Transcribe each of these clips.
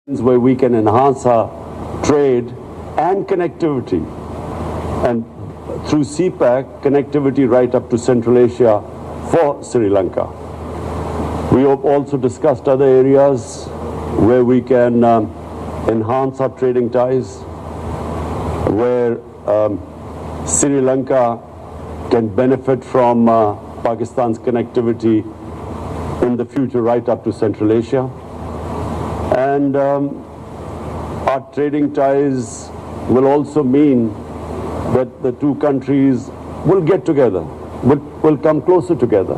where we can enhance our trade and connectivity, and through Cpec, connectivity right up to Central Asia for Sri Lanka. We have also discussed other areas where we can enhance our trading ties, where Sri Lanka can benefit from Pakistan's connectivity in the future right up to Central Asia. And our trading ties will also mean that the two countries will get together, will come closer together.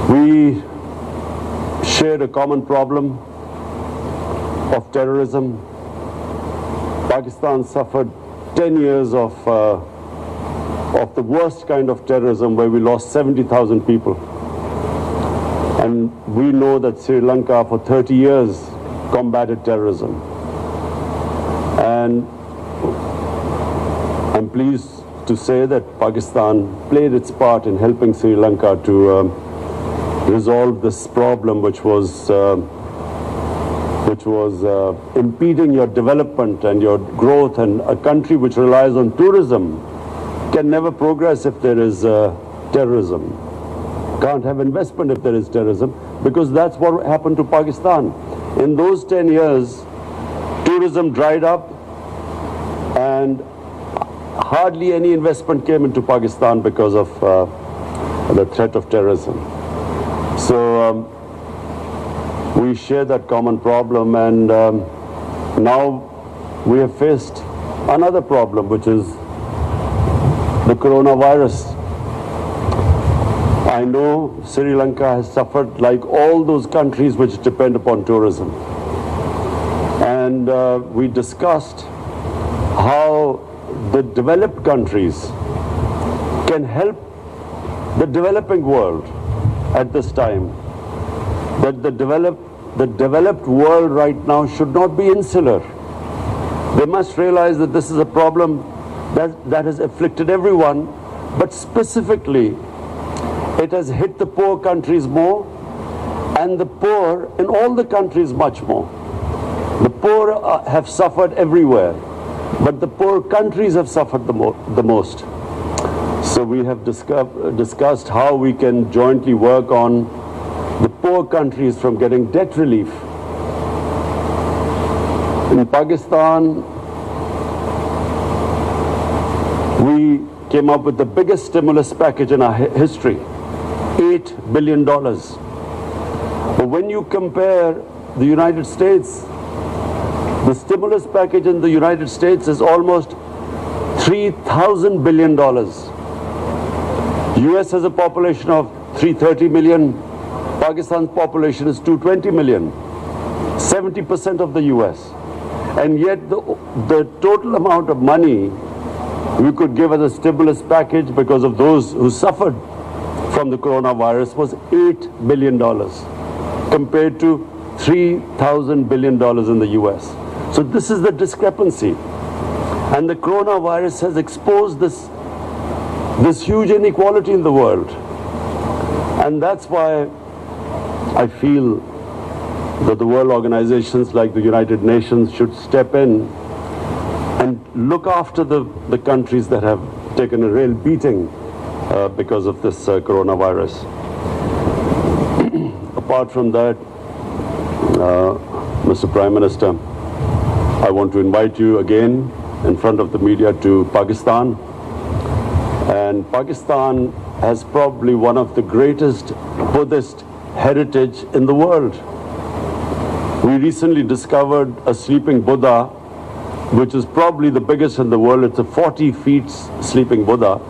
We shared a common problem of terrorism. Pakistan suffered 10 years of the worst kind of terrorism, where we lost 70,000 people. And we know that Sri Lanka for 30 years combated terrorism. And I'm pleased to say that Pakistan played its part in helping Sri Lanka to resolve this problem, which was impeding your development and your growth. And a country which relies on tourism can never progress if there is terrorism. Can't have investment if there is terrorism, because that's what happened to Pakistan. In those 10 years, tourism dried up and hardly any investment came into Pakistan because of the threat of terrorism. So we share that common problem, and now we have faced another problem, which is the coronavirus. I know Sri Lanka has suffered like all those countries which depend upon tourism. And we discussed how the developed countries can help the developing world at this time. That the developed world right now should not be insular. They must realize that this is a problem that has afflicted everyone, but specifically it has hit the poor countries more, and the poor in all the countries much more. The poor have suffered everywhere, but the poor countries have suffered the most. So we have discussed how we can jointly work on the poor countries from getting debt relief. In Pakistan, we came up with the biggest stimulus package in our history. $8 billion. But when you compare the United States, the stimulus package in the United States is almost $3,000 billion. US has a population of 330 million. Pakistan's population is 220 million. 70% of the US. And yet the total amount of money we could give as a stimulus package because of those who suffered from the coronavirus was $8 billion compared to $3,000 billion in the US. So this is the discrepancy. And the coronavirus has exposed this huge inequality in the world. And that's why I feel that the world organizations like the United Nations should step in and look after the countries that have taken a real beating because of this coronavirus. Apart from that, Mr. Prime Minister, I want to invite you again in front of the media to Pakistan. And Pakistan has probably one of the greatest Buddhist heritage in the world. We recently discovered a sleeping Buddha, which is probably the biggest in the world. It's a 40 feet sleeping Buddha.